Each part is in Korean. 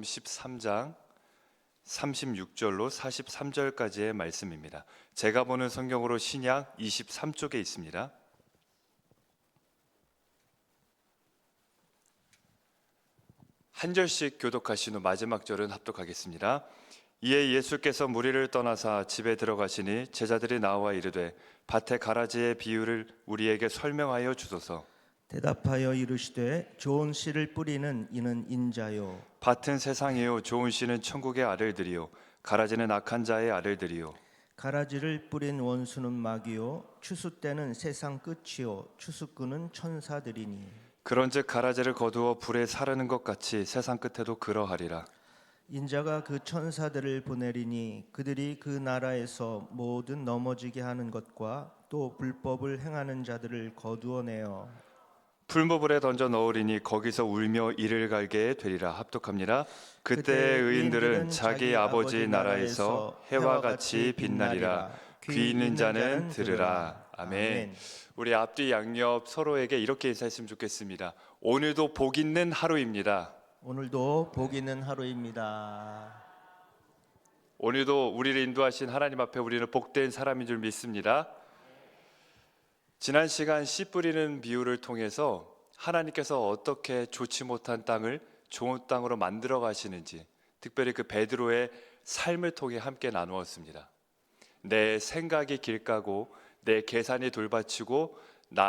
13장 36절로 43절까지의 말씀입니다. 제가 보는 성경으로 신약 23쪽에 있습니다. 한 절씩 교독하신 후 마지막 절은 합독하겠습니다. 이에 예수께서 무리를 떠나사 집에 들어가시니 제자들이 나와 이르되 밭의 가라지의 비유를 우리에게 설명하여 주소서. 대답하여 이르시되 좋은 씨를 뿌리는 이는 인자요 밭은 세상이요 좋은 씨는 천국의 아들들이요 가라지는 악한 자의 아들들이요 가라지를 뿌린 원수는 마귀요 추수 때는 세상 끝이요 추수꾼은 천사들이니 그런즉 가라지를 거두어 불에 사르는 것 같이 세상 끝에도 그러하리라. 인자가 그 천사들을 보내리니 그들이 그 나라에서 모든 넘어지게 하는 것과 또 불법을 행하는 자들을 거두어내어 풀무불에 던져 넣으리니 거기서 울며 이를 갈게 되리라. 합독합니다. 그때 의인들은 자기 아버지 나라에서 해와 같이 빛나리라. 귀 있는 자는 들으라. 아멘. 우리 앞뒤 양옆 서로에게 이렇게 인사했으면 좋겠습니다. 오늘도 복 있는 하루입니다. 오늘도 복 있는 하루입니다. 오늘도 우리를 인도하신 하나님 앞에 우리는 복된 사람인 줄 믿습니다. 지난 시간 씨 뿌리는 비유를 통해서 하나님께서 어떻게 좋지 못한 땅을 좋은 땅으로 만들어 가시는지, 특별히 그 베드로의 삶을 통해 함께 나누었습니다. 내 생각이 길 까고 내 계산이 돌받치고 내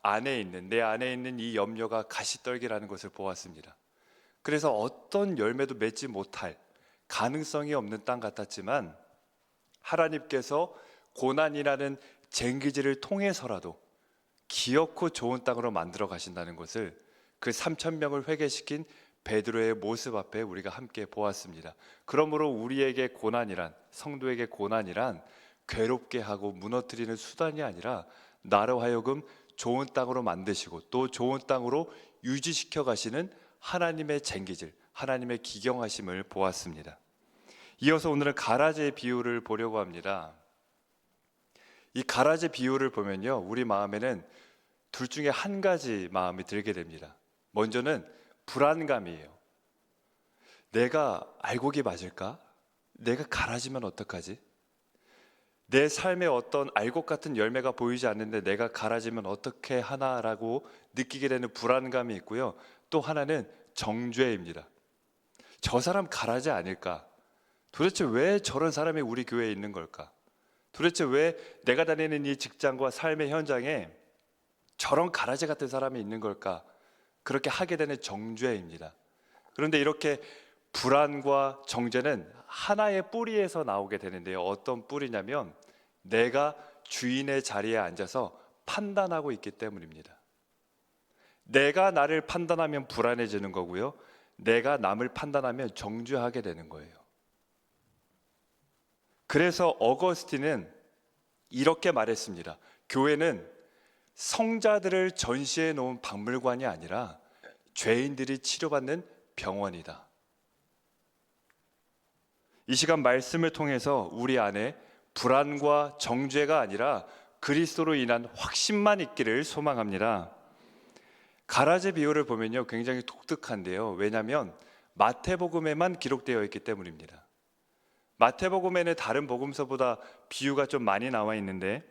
안에 있는 이 염려가 가시떨기라는 것을 보았습니다. 그래서 어떤 열매도 맺지 못할 가능성이 없는 땅 같았지만 하나님께서 고난이라는 쟁기지를 통해서라도 기어코 좋은 땅으로 만들어 가신다는 것을 그 3,000명을 회개시킨 베드로의 모습 앞에 우리가 함께 보았습니다. 그러므로 우리에게 고난이란, 성도에게 고난이란 괴롭게 하고 무너뜨리는 수단이 아니라 나로 하여금 좋은 땅으로 만드시고 또 좋은 땅으로 유지시켜 가시는 하나님의 쟁기질, 하나님의 기경하심을 보았습니다. 이어서 오늘은 가라지의 비유를 보려고 합니다. 이 가라지 비유를 보면요, 우리 마음에는 둘 중에 한 가지 마음이 들게 됩니다. 먼저는 불안감이에요. 내가 알곡이 맞을까? 내가 가라지면 어떡하지? 내 삶에 어떤 알곡 같은 열매가 보이지 않는데 내가 가라지면 어떻게 하나라고 느끼게 되는 불안감이 있고요. 또 하나는 정죄입니다. 저 사람 가라지 아닐까? 도대체 왜 저런 사람이 우리 교회에 있는 걸까? 도대체 왜 내가 다니는 이 직장과 삶의 현장에 저런 가라지 같은 사람이 있는 걸까? 그렇게 하게 되는 정죄입니다. 그런데 이렇게 불안과 정죄는 하나의 뿌리에서 나오게 되는데요. 어떤 뿌리냐면 내가 주인의 자리에 앉아서 판단하고 있기 때문입니다. 내가 나를 판단하면 불안해지는 거고요. 내가 남을 판단하면 정죄하게 되는 거예요. 그래서 어거스틴은 이렇게 말했습니다. 교회는 성자들을 전시해 놓은 박물관이 아니라 죄인들이 치료받는 병원이다. 이 시간 말씀을 통해서 우리 안에 불안과 정죄가 아니라 그리스도로 인한 확신만 있기를 소망합니다. 가라지 비유를 보면요, 굉장히 독특한데요. 왜냐하면 마태복음에만 기록되어 있기 때문입니다. 마태복음에는 다른 복음서보다 비유가 좀 많이 나와 있는데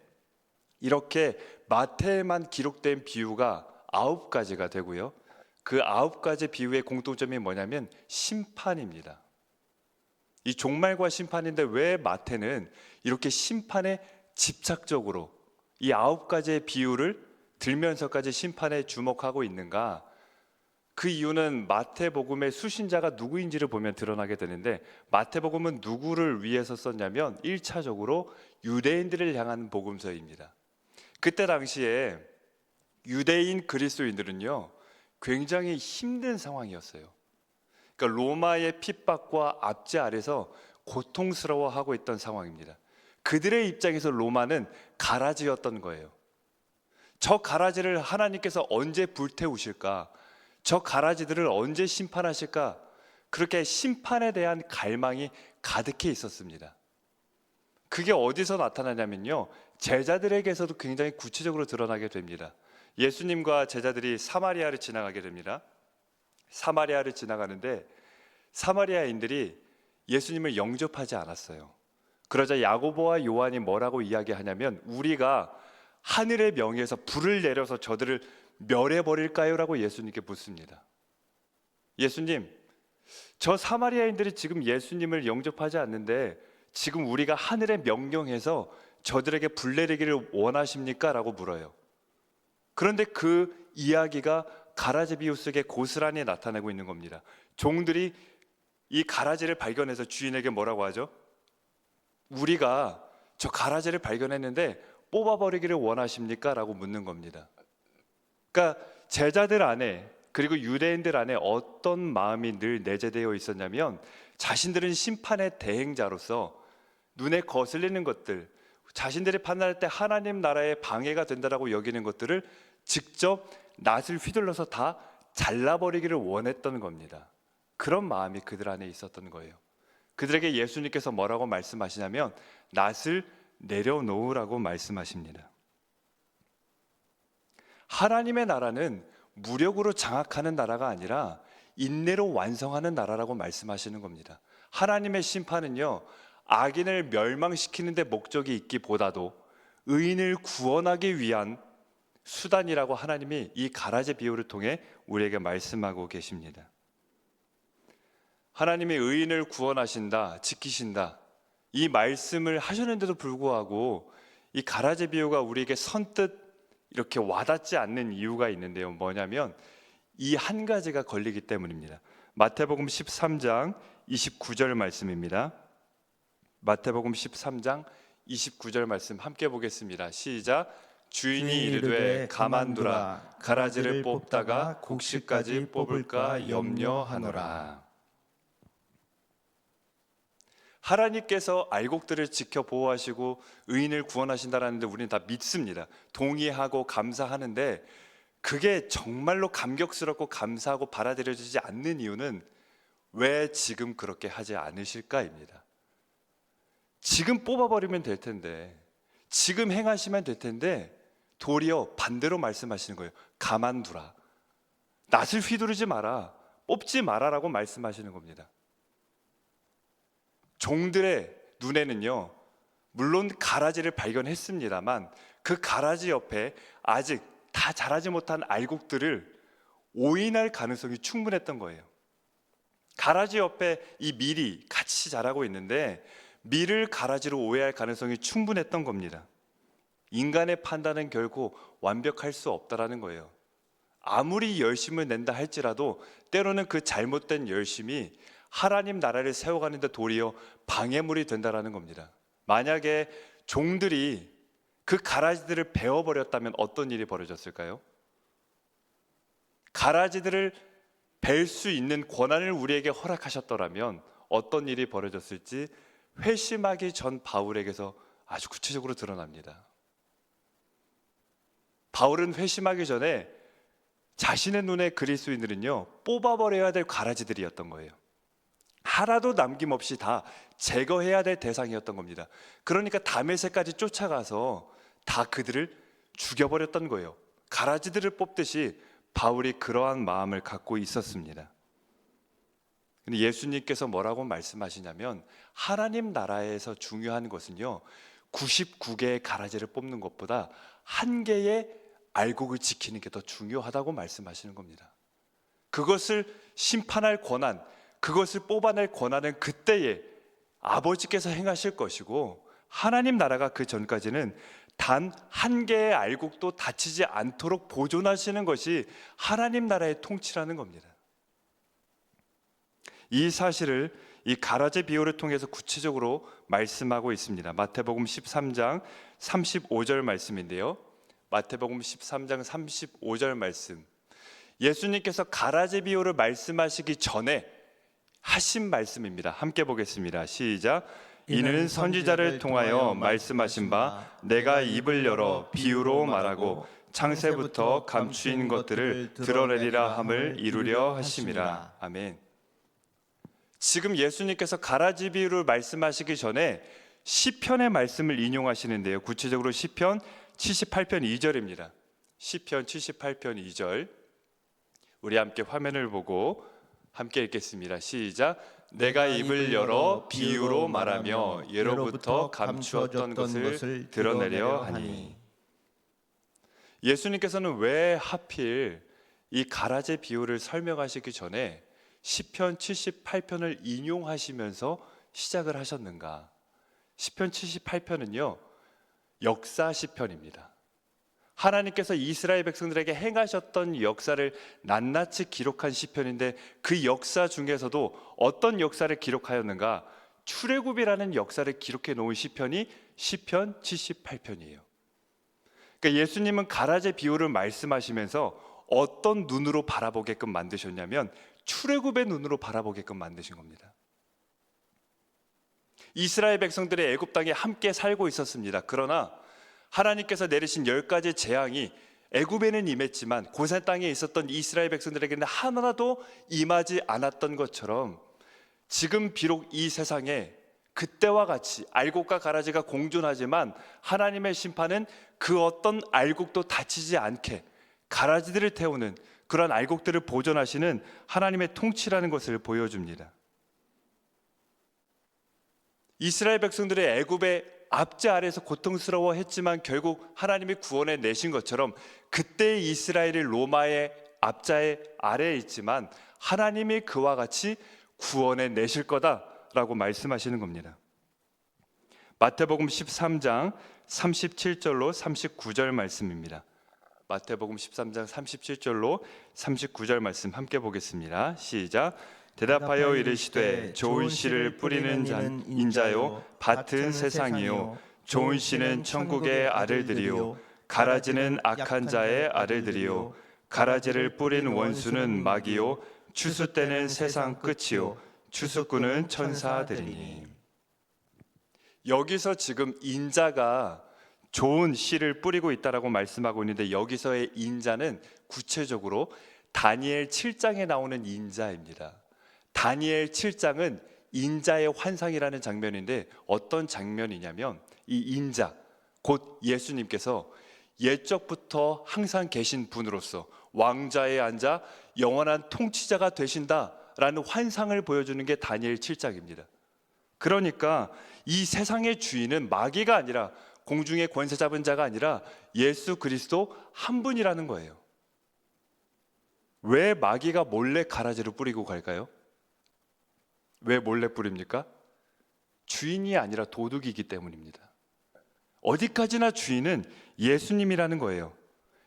이렇게 마태에만 기록된 비유가 9가지가 되고요. 그 9가지 비유의 공통점이 뭐냐면 심판입니다. 이 종말과 심판인데 왜 마태는 이렇게 심판에 집착적으로 이 9가지의 비유를 들면서까지 심판에 주목하고 있는가? 그 이유는 마태복음의 수신자가 누구인지를 보면 드러나게 되는데 마태복음은 누구를 위해서 썼냐면 1차적으로 유대인들을 향한 복음서입니다. 그때 당시에 유대인 그리스도인들은요 굉장히 힘든 상황이었어요. 그러니까 로마의 핍박과 압제 아래서 고통스러워하고 있던 상황입니다. 그들의 입장에서 로마는 가라지였던 거예요. 저 가라지를 하나님께서 언제 불태우실까? 저 가라지들을 언제 심판하실까? 그렇게 심판에 대한 갈망이 가득해 있었습니다. 그게 어디서 나타나냐면요, 제자들에게서도 굉장히 구체적으로 드러나게 됩니다. 예수님과 제자들이 사마리아를 지나가게 됩니다. 사마리아를 지나가는데 사마리아인들이 예수님을 영접하지 않았어요. 그러자 야고보와 요한이 뭐라고 이야기하냐면 우리가 하늘의 명예에서 불을 내려서 저들을 멸해버릴까요? 라고 예수님께 묻습니다. 예수님, 저 사마리아인들이 지금 예수님을 영접하지 않는데 지금 우리가 하늘의 명령해서 저들에게 불 내리기를 원하십니까? 라고 물어요. 그런데 그 이야기가 가라지 비유 속에 고스란히 나타나고 있는 겁니다. 종들이 이 가라지를 발견해서 주인에게 뭐라고 하죠? 우리가 저 가라지를 발견했는데 뽑아버리기를 원하십니까? 라고 묻는 겁니다. 그러니까 제자들 안에 그리고 유대인들 안에 어떤 마음이 늘 내재되어 있었냐면 자신들은 심판의 대행자로서 눈에 거슬리는 것들, 자신들이 판단할 때 하나님 나라에 방해가 된다라고 여기는 것들을 직접 낫을 휘둘러서 다 잘라버리기를 원했던 겁니다. 그런 마음이 그들 안에 있었던 거예요. 그들에게 예수님께서 뭐라고 말씀하시냐면 낫을 내려놓으라고 말씀하십니다. 하나님의 나라는 무력으로 장악하는 나라가 아니라 인내로 완성하는 나라라고 말씀하시는 겁니다. 하나님의 심판은요, 악인을 멸망시키는 데 목적이 있기보다도 의인을 구원하기 위한 수단이라고 하나님이 이 가라지 비유를 통해 우리에게 말씀하고 계십니다. 하나님이 의인을 구원하신다, 지키신다, 이 말씀을 하셨는데도 불구하고 이 가라지 비유가 우리에게 선뜻 이렇게 와닿지 않는 이유가 있는데요. 뭐냐면 이 한 가지가 걸리기 때문입니다. 마태복음 13장 29절 말씀입니다. 마태복음 13장 29절 말씀 함께 보겠습니다. 시작. 주인이 이르되 가만두라, 가라지를 뽑다가 곡식까지 뽑을까 염려하노라. 하나님께서 알곡들을 지켜 보호하시고 의인을 구원하신다라는 데 우리는 다 믿습니다. 동의하고 감사하는데 그게 정말로 감격스럽고 감사하고 받아들여지지 않는 이유는 왜 지금 그렇게 하지 않으실까입니다. 지금 뽑아버리면 될 텐데, 지금 행하시면 될 텐데 도리어 반대로 말씀하시는 거예요. 가만두라, 낫을 휘두르지 마라, 뽑지 마라라고 말씀하시는 겁니다. 종들의 눈에는요, 물론 가라지를 발견했습니다만 그 가라지 옆에 아직 다 자라지 못한 알곡들을 오인할 가능성이 충분했던 거예요. 가라지 옆에 이 밀이 같이 자라고 있는데 밀을 가라지로 오해할 가능성이 충분했던 겁니다. 인간의 판단은 결코 완벽할 수 없다라는 거예요. 아무리 열심을 낸다 할지라도 때로는 그 잘못된 열심이 하나님 나라를 세워가는데 도리어 방해물이 된다라는 겁니다. 만약에 종들이 그 가라지들을 베어버렸다면 어떤 일이 벌어졌을까요? 가라지들을 벨 수 있는 권한을 우리에게 허락하셨더라면 어떤 일이 벌어졌을지 회심하기 전 바울에게서 아주 구체적으로 드러납니다. 바울은 회심하기 전에 자신의 눈에 그리스도인들은요, 뽑아버려야 될 가라지들이었던 거예요. 하나도 남김없이 다 제거해야 될 대상이었던 겁니다. 그러니까 다메섹까지 쫓아가서 다 그들을 죽여버렸던 거예요. 가라지들을 뽑듯이 바울이 그러한 마음을 갖고 있었습니다. 근데 예수님께서 뭐라고 말씀하시냐면 하나님 나라에서 중요한 것은요, 99개의 가라지를 뽑는 것보다 한 개의 알곡을 지키는 게 더 중요하다고 말씀하시는 겁니다. 그것을 심판할 권한, 그것을 뽑아낼 권한은 그때에 아버지께서 행하실 것이고 하나님 나라가 그 전까지는 단 한 개의 알곡도 다치지 않도록 보존하시는 것이 하나님 나라의 통치라는 겁니다. 이 사실을 이 가라지 비유를 통해서 구체적으로 말씀하고 있습니다. 마태복음 13장 35절 말씀인데요. 마태복음 13장 35절 말씀. 예수님께서 가라지 비유를 말씀하시기 전에 하신 말씀입니다. 함께 보겠습니다. 시작. 이는 선지자를 통하여 말씀하신 바 내가 입을 열어 비유로 말하고 창세부터 감추인 것들을 드러내리라 함을 이루려 하심이라. 아멘. 지금 예수님께서 가라지 비유를 말씀하시기 전에 시편의 말씀을 인용하시는데요. 구체적으로 시편 78편 2절입니다. 시편 78편 2절. 우리 함께 화면을 보고 함께 읽겠습니다. 시작. 내가 입을 열어 비유로 말하며 예로부터 감추었던 것을 드러내려 하니. 예수님께서는 왜 하필 이 가라제 비유를 설명하시기 전에 시편 78편을 인용하시면서 시작을 하셨는가? 시편 78편은요, 역사 시편입니다. 하나님께서 이스라엘 백성들에게 행하셨던 역사를 낱낱이 기록한 시편인데 그 역사 중에서도 어떤 역사를 기록하였는가? 출애굽이라는 역사를 기록해 놓은 시편이 시편 78편이에요. 그러니까 예수님은 가라제 비유를 말씀하시면서 어떤 눈으로 바라보게끔 만드셨냐면 출애굽의 눈으로 바라보게끔 만드신 겁니다. 이스라엘 백성들이 애굽 땅에 함께 살고 있었습니다. 그러나 하나님께서 내리신 10가지 재앙이 애굽에는 임했지만 고센 땅에 있었던 이스라엘 백성들에게는 하나도 임하지 않았던 것처럼 지금 비록 이 세상에 그때와 같이 알곡과 가라지가 공존하지만 하나님의 심판은 그 어떤 알곡도 다치지 않게 가라지들을 태우는 그런 알곡들을 보존하시는 하나님의 통치라는 것을 보여줍니다. 이스라엘 백성들의 애굽의 압제 아래에서 고통스러워했지만 결국 하나님이 구원해 내신 것처럼 그때의 이스라엘이 로마의 압제 아래에 있지만 하나님이 그와 같이 구원해 내실 거다라고 말씀하시는 겁니다. 마태복음 13장 37절로 39절 말씀입니다. 마태복음 13장 37절로 39절 말씀 함께 보겠습니다. 시작. 대답하여 이르시되 좋은 씨를 뿌리는 자는 인자요 밭은 세상이요 좋은 씨는 천국의 아들들이요 가라지는 악한 자의 아들들이요 가라지를 뿌린 원수는 마귀요 추수 때는 세상 끝이요 추수꾼은 천사들이니. 여기서 지금 인자가 좋은 씨를 뿌리고 있다라고 말씀하고 있는데 여기서의 인자는 구체적으로 다니엘 7장에 나오는 인자입니다. 다니엘 7장은 인자의 환상이라는 장면인데 어떤 장면이냐면 이 인자, 곧 예수님께서 옛적부터 항상 계신 분으로서 왕좌에 앉아 영원한 통치자가 되신다라는 환상을 보여주는 게 다니엘 7장입니다. 그러니까 이 세상의 주인은 마귀가 아니라 공중의 권세 잡은 자가 아니라 예수 그리스도 한 분이라는 거예요. 왜 마귀가 몰래 가라지를 뿌리고 갈까요? 왜 몰래 뿌립니까? 주인이 아니라 도둑이기 때문입니다. 어디까지나 주인은 예수님이라는 거예요.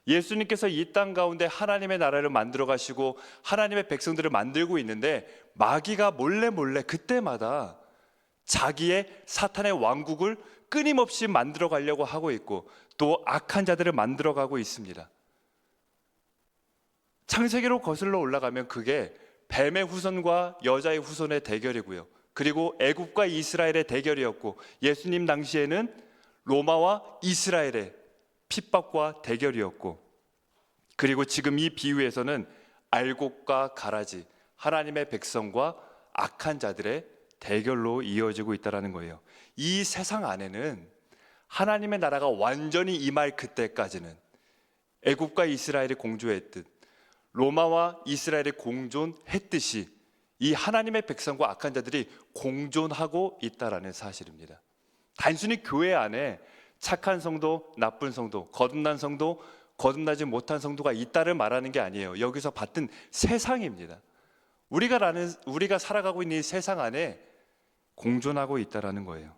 예수님께서 이 땅 가운데 하나님의 나라를 만들어 가시고 하나님의 백성들을 만들고 있는데 마귀가 몰래 그때마다 자기의 사탄의 왕국을 끊임없이 만들어 가려고 하고 있고 또 악한 자들을 만들어 가고 있습니다. 창세기로 거슬러 올라가면 그게 뱀의 후손과 여자의 후손의 대결이고요. 그리고 애굽과 이스라엘의 대결이었고 예수님 당시에는 로마와 이스라엘의 핍박과 대결이었고 그리고 지금 이 비유에서는 알곡과 가라지, 하나님의 백성과 악한 자들의 대결로 이어지고 있다는 거예요. 이 세상 안에는 하나님의 나라가 완전히 임할 그때까지는 애굽과 이스라엘이 공존했듯 로마와 이스라엘이 공존했듯이 이 하나님의 백성과 악한 자들이 공존하고 있다라는 사실입니다. 단순히 교회 안에 착한 성도, 나쁜 성도, 거듭난 성도, 거듭나지 못한 성도가 있다를 말하는 게 아니에요. 여기서 받은 세상입니다. 우리가 살아가고 있는 이 세상 안에 공존하고 있다라는 거예요.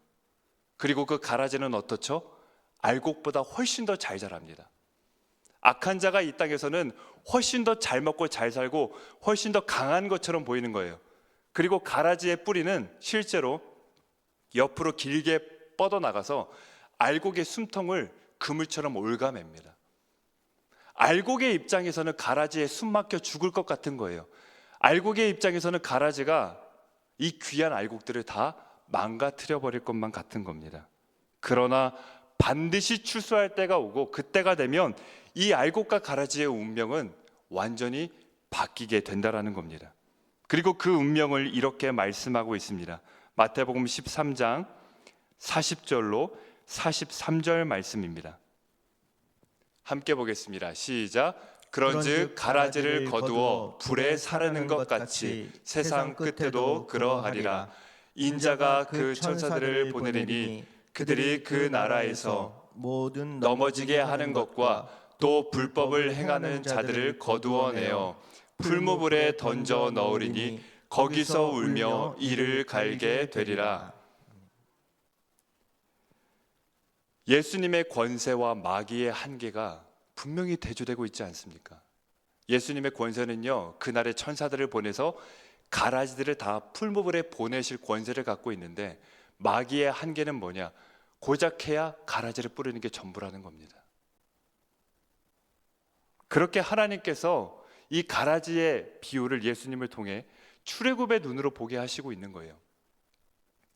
그리고 그 가라지는 어떻죠? 알곡보다 훨씬 더 잘 자랍니다. 악한 자가 이 땅에서는 훨씬 더 잘 먹고 잘 살고 훨씬 더 강한 것처럼 보이는 거예요. 그리고 가라지의 뿌리는 실제로 옆으로 길게 뻗어나가서 알곡의 숨통을 그물처럼 올가맵니다. 알곡의 입장에서는 가라지에 숨 막혀 죽을 것 같은 거예요. 알곡의 입장에서는 가라지가 이 귀한 알곡들을 다 망가뜨려 버릴 것만 같은 겁니다. 그러나 반드시 추수할 때가 오고 그때가 되면 이 알곡과 가라지의 운명은 완전히 바뀌게 된다라는 겁니다. 그리고 그 운명을 이렇게 말씀하고 있습니다. 마태복음 13장 40절로 43절 말씀입니다. 함께 보겠습니다. 시작. 그런즉 가라지를 거두어 불에 사르는 것 같이 세상 끝에도 그러하리라. 인자가 그 천사들을 보내리니 그들이 그 나라에서 모든 넘어지게 하는 것과 또 불법을 행하는 자들을 거두어내어 풀무불에 던져 넣으리니 거기서 울며 이를 갈게 되리라. 예수님의 권세와 마귀의 한계가 분명히 대조되고 있지 않습니까? 예수님의 권세는요, 그날의 천사들을 보내서 가라지들을 다 풀무불에 보내실 권세를 갖고 있는데, 마귀의 한계는 뭐냐? 고작 해야 가라지를 뿌리는 게 전부라는 겁니다. 그렇게 하나님께서 이 가라지의 비유를 예수님을 통해 출애굽의 눈으로 보게 하시고 있는 거예요.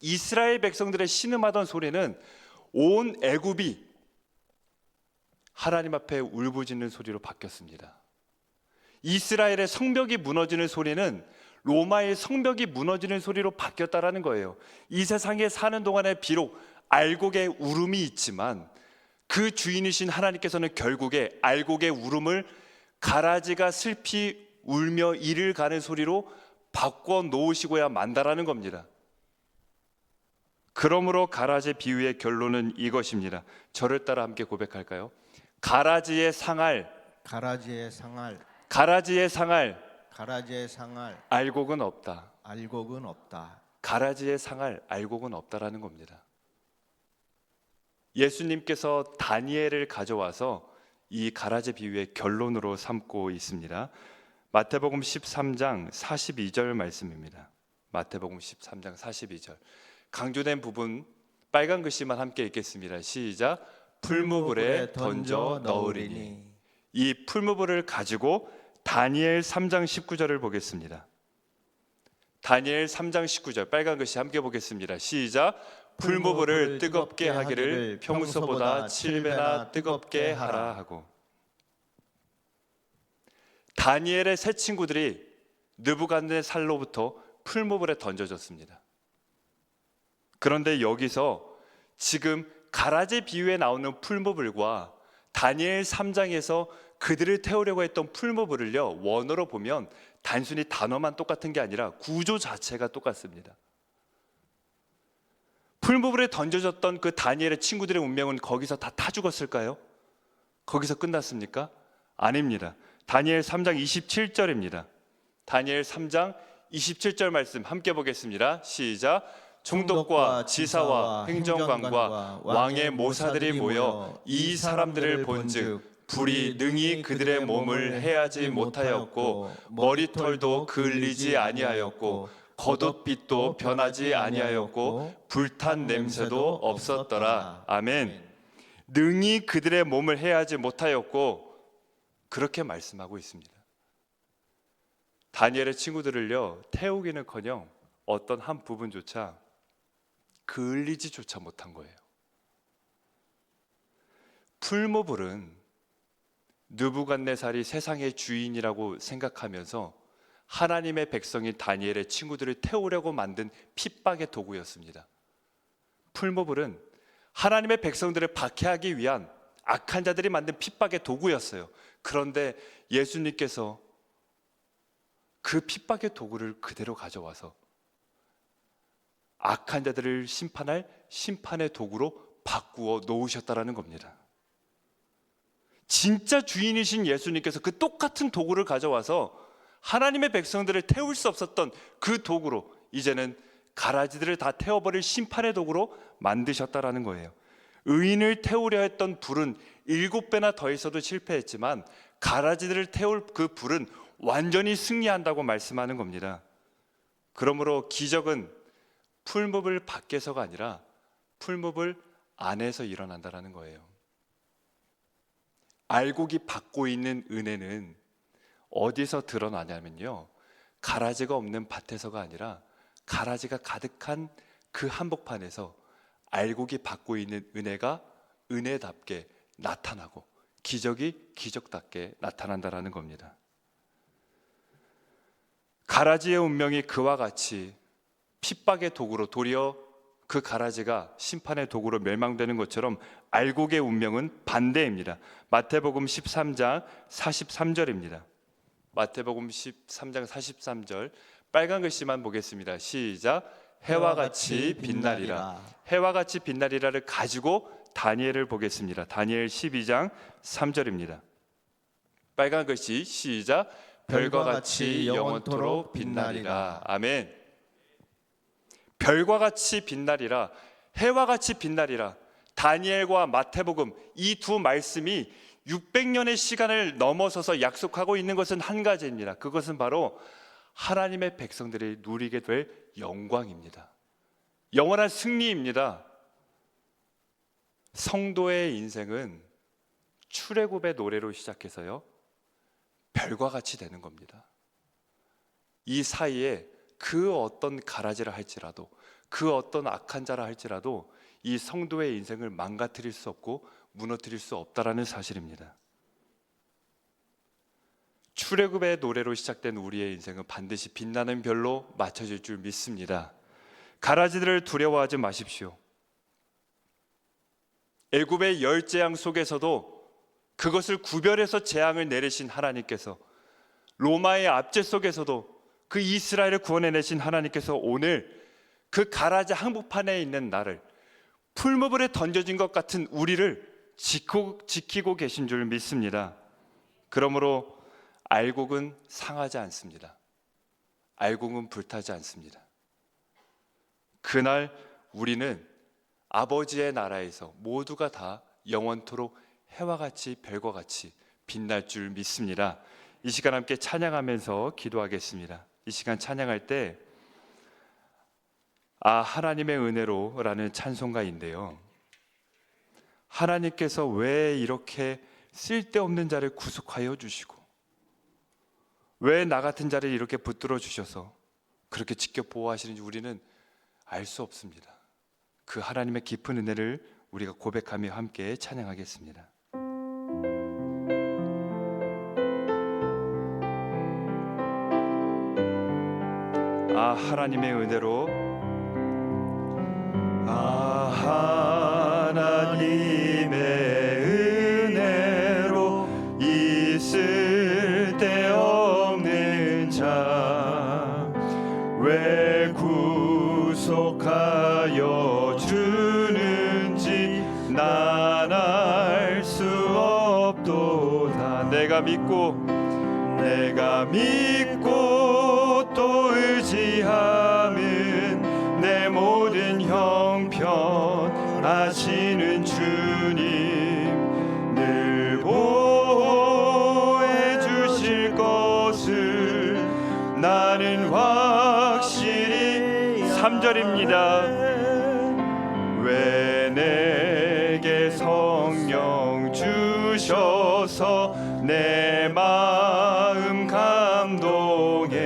이스라엘 백성들의 신음하던 소리는 온 애굽이 하나님 앞에 울부짖는 소리로 바뀌었습니다. 이스라엘의 성벽이 무너지는 소리는 로마의 성벽이 무너지는 소리로 바뀌었다라는 거예요. 이 세상에 사는 동안에 비록 알곡의 울음이 있지만 그 주인이신 하나님께서는 결국에 알곡의 울음을 가라지가 슬피 울며 이를 가는 소리로 바꿔 놓으시고야 만다라는 겁니다. 그러므로 가라지 비유의 결론은 이것입니다. 저를 따라 함께 고백할까요? 가라지의 상할 가라지의 상할 가라지의 상할 가라지의 상할 알곡은 없다. 알곡은 없다. 가라지의 상할 알곡은 없다라는 겁니다. 예수님께서 다니엘을 가져와서 이 가라지 비유의 결론으로 삼고 있습니다. 마태복음 13장 42절 말씀입니다. 마태복음 13장 42절. 강조된 부분 빨간 글씨만 함께 읽겠습니다. 시작. 풀무불에 던져 넣으리니. 이 풀무불을 가지고 다니엘 3장 19절을 보겠습니다. 다니엘 3장 19절 빨간 글씨 함께 보겠습니다. 시작. 풀무불을 뜨겁게 하기를 평소보다 7배나 뜨겁게 하라 하고. 다니엘의 세 친구들이 느부갓네살로부터 풀무불에 던져졌습니다. 그런데 여기서 지금 가라지 비유에 나오는 풀무불과 다니엘 3장에서 그들을 태우려고 했던 풀무불을요, 원어로 보면 단순히 단어만 똑같은 게 아니라 구조 자체가 똑같습니다. 풀무불에 던져졌던 그 다니엘의 친구들의 운명은 거기서 다 타 죽었을까요? 거기서 끝났습니까? 아닙니다. 다니엘 3장 27절입니다. 다니엘 3장 27절 말씀 함께 보겠습니다. 시작. 총독과 지사와 행정관과 왕의 모사들이 모여 이 사람들을 본즉 불이 능히 그들의 몸을 해하지 못하였고 머리털도 그을리지 아니하였고 겉옷빛도 변하지 아니하였고 불탄 냄새도 없었더라. 아멘. 능히 그들의 몸을 해하지 못하였고, 그렇게 말씀하고 있습니다. 다니엘의 친구들을요, 태우기는커녕 어떤 한 부분조차 그을리지조차 못한 거예요. 풀무불은 느부갓네살이 세상의 주인이라고 생각하면서 하나님의 백성인 다니엘의 친구들을 태우려고 만든 핍박의 도구였습니다. 풀무불은 하나님의 백성들을 박해하기 위한 악한 자들이 만든 핍박의 도구였어요. 그런데 예수님께서 그 핍박의 도구를 그대로 가져와서 악한 자들을 심판할 심판의 도구로 바꾸어 놓으셨다라는 겁니다. 진짜 주인이신 예수님께서 그 똑같은 도구를 가져와서 하나님의 백성들을 태울 수 없었던 그 도구로 이제는 가라지들을 다 태워버릴 심판의 도구로 만드셨다라는 거예요. 의인을 태우려 했던 불은 7배나 더 있어도 실패했지만 가라지들을 태울 그 불은 완전히 승리한다고 말씀하는 겁니다. 그러므로 기적은 풀무불 밖에서가 아니라 풀무불 안에서 일어난다라는 거예요. 알곡이 받고 있는 은혜는 어디서 드러나냐면요, 가라지가 없는 밭에서가 아니라 가라지가 가득한 그 한복판에서 알곡이 받고 있는 은혜가 은혜답게 나타나고 기적이 기적답게 나타난다라는 겁니다. 가라지의 운명이 그와 같이 핍박의 도구로 도리어 그 가라지가 심판의 도구로 멸망되는 것처럼 알곡의 운명은 반대입니다. 마태복음 13장 43절입니다. 마태복음 13장 43절 빨간 글씨만 보겠습니다. 시작. 해와 같이 빛나리라. 해와 같이 빛나리라를 가지고 다니엘을 보겠습니다. 다니엘 12장 3절입니다. 빨간 글씨 시작. 별과 같이 영원토록 빛나리라. 아멘. 별과 같이 빛나리라, 해와 같이 빛나리라. 다니엘과 마태복음 이 두 말씀이 600년의 시간을 넘어서서 약속하고 있는 것은 한 가지입니다. 그것은 바로 하나님의 백성들이 누리게 될 영광입니다. 영원한 승리입니다. 성도의 인생은 출애굽의 노래로 시작해서요 별과 같이 되는 겁니다. 이 사이에 그 어떤 가라지라 할지라도, 그 어떤 악한 자라 할지라도 이 성도의 인생을 망가뜨릴 수 없고 무너뜨릴 수 없다라는 사실입니다. 출애굽의 노래로 시작된 우리의 인생은 반드시 빛나는 별로 맞춰질 줄 믿습니다. 가라지들을 두려워하지 마십시오. 애굽의 열 재앙 속에서도 그것을 구별해서 재앙을 내리신 하나님께서, 로마의 압제 속에서도 그 이스라엘을 구원해내신 하나님께서 오늘 그 가라지 한복판에 있는 나를, 풀무불에 던져진 것 같은 우리를 지키고 계신 줄 믿습니다. 그러므로 알곡은 상하지 않습니다. 알곡은 불타지 않습니다. 그날 우리는 아버지의 나라에서 모두가 다 영원토록 해와 같이 별과 같이 빛날 줄 믿습니다. 이 시간 함께 찬양하면서 기도하겠습니다. 이 시간 찬양할 때 하나님의 은혜로라는 찬송가인데요, 하나님께서 왜 이렇게 쓸데없는 자를 구속하여 주시고 왜 나 같은 자를 이렇게 붙들어 주셔서 그렇게 지켜 보호하시는지 우리는 알 수 없습니다. 그 하나님의 깊은 은혜를 우리가 고백하며 함께 찬양하겠습니다. 하나님의 은혜로, 하나님의 은혜로 있을 데 없는 자 왜 구속하여 주는지 난 알 수 없도다. 내가 믿고 또 의지함은 내 모든 형편 아시는 주님 늘 보호해 주실 것을 나는 확실히 3절입니다. 왜 내게 성령 주셔서 내 마음 감동해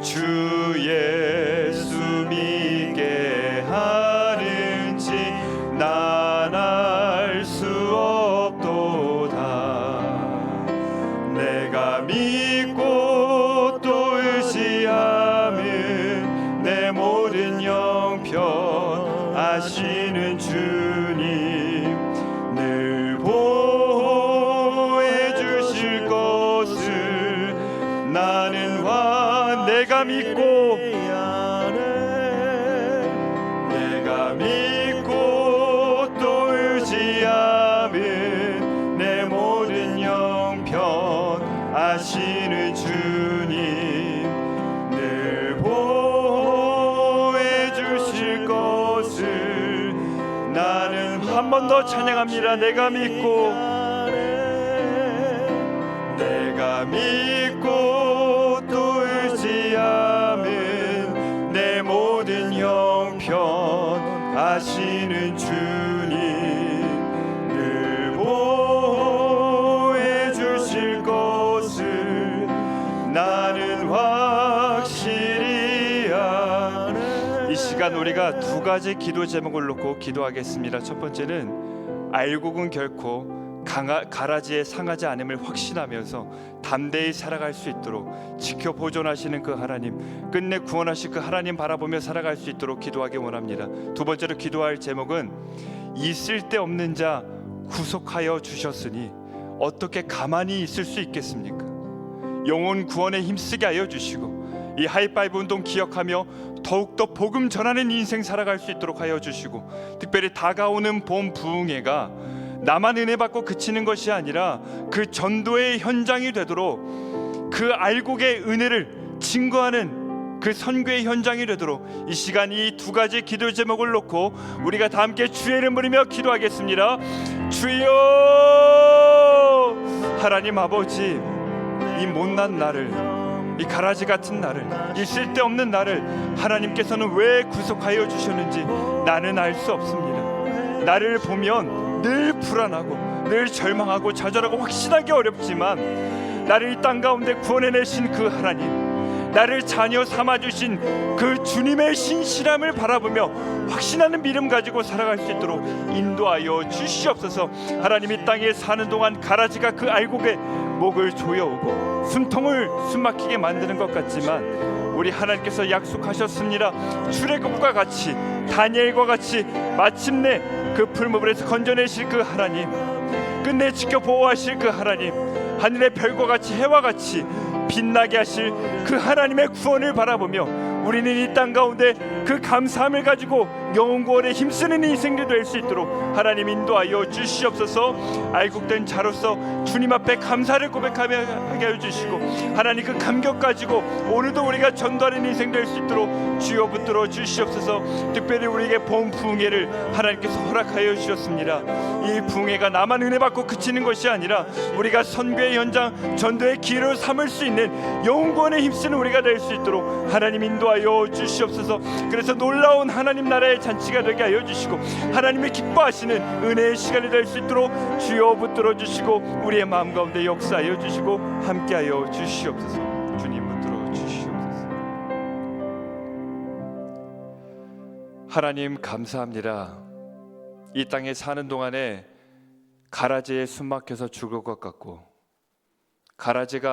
주 예수 믿게 하는지 난 알 수 없도다. 내가 믿고 또 의지함은 내 모든 형편 아시는 주님 늘 보호해 주실 것을 나는 내가 믿고 또 의지함은 내 모든 형편 아시는 주님 늘 보호해 주실 것을 나는 한 번 더 찬양합니다. 내가 믿고 또 의지함은 내 모든 형편 아시는 주님 늘 보호해 주실 것을 나는 확실히 아네. 이 시간 우리가 두 가지 기도 제목을 놓고 기도하겠습니다. 첫 번째는 알곡은 결코 가라지에 상하지 않음을 확신하면서 담대히 살아갈 수 있도록 지켜 보존하시는 그 하나님, 끝내 구원하실 그 하나님 바라보며 살아갈 수 있도록 기도하기 원합니다. 두 번째로 기도할 제목은 이 쓸데없는 자 구속하여 주셨으니 어떻게 가만히 있을 수 있겠습니까? 영혼 구원에 힘쓰게 하여 주시고 이 하이파이브 운동 기억하며 더욱더 복음 전하는 인생 살아갈 수 있도록 하여 주시고, 특별히 다가오는 봄 부흥회가 나만 은혜 받고 그치는 것이 아니라 그 전도의 현장이 되도록, 그 알곡의 은혜를 증거하는 그 선교의 현장이 되도록 이 시간 이 두 가지 기도 제목을 놓고 우리가 다 함께 주의 이름 부르며 기도하겠습니다. 주여, 하나님 아버지, 이 못난 나를, 이 가라지 같은 나를, 이 쓸데없는 나를 하나님께서는 왜 구속하여 주셨는지 나는 알 수 없습니다. 나를 보면 늘 불안하고 늘 절망하고 좌절하고 확신하기 어렵지만, 나를 이 땅 가운데 구원해내신 그 하나님, 나를 자녀 삼아주신 그 주님의 신실함을 바라보며 확신하는 믿음 가지고 살아갈 수 있도록 인도하여 주시옵소서. 하나님, 이 땅에 사는 동안 가라지가 그 알곡에 목을 조여오고 숨통을 숨막히게 만드는 것 같지만, 우리 하나님께서 약속하셨습니다. 출애굽과 같이, 다니엘과 같이 마침내 그 풀무불에서 건져내실 그 하나님, 끝내 지켜 보호하실 그 하나님, 하늘의 별과 같이 해와 같이 빛나게 하실 그 하나님의 구원을 바라보며 우리는 이 땅 가운데 그 감사함을 가지고 영혼 구원에 힘쓰는 인생도 될 수 있도록 하나님 인도하여 주시옵소서. 알곡된 자로서 주님 앞에 감사를 고백하게 하여 주시고, 하나님 그 감격 가지고 오늘도 우리가 전도하는 인생 될 수 있도록 주여 붙들어 주시옵소서. 특별히 우리에게 봄 부흥회를 하나님께서 허락하여 주셨습니다. 이 부흥회가 나만 은혜 받고 그치는 것이 아니라 우리가 선교의 현장, 전도의 기회로 삼을 수 있는 영혼 구원에 힘쓰는 우리가 될 수 있도록 하나님 인도하여 주시옵소서. 그래서 놀라운 하나님 나라의 잔치가 되게 하여 주시고, 하나님의 기뻐하시는 은혜의 시간이 될 수 있도록 주여 붙들어 주시고 우리의 마음 가운데 역사하여 주시고 함께하여 주시옵소서. 주님 붙들어 주시옵소서. 하나님 감사합니다. 이 땅에 사는 동안에 가라지에 숨 막혀서 죽을 것 같고, 가라지가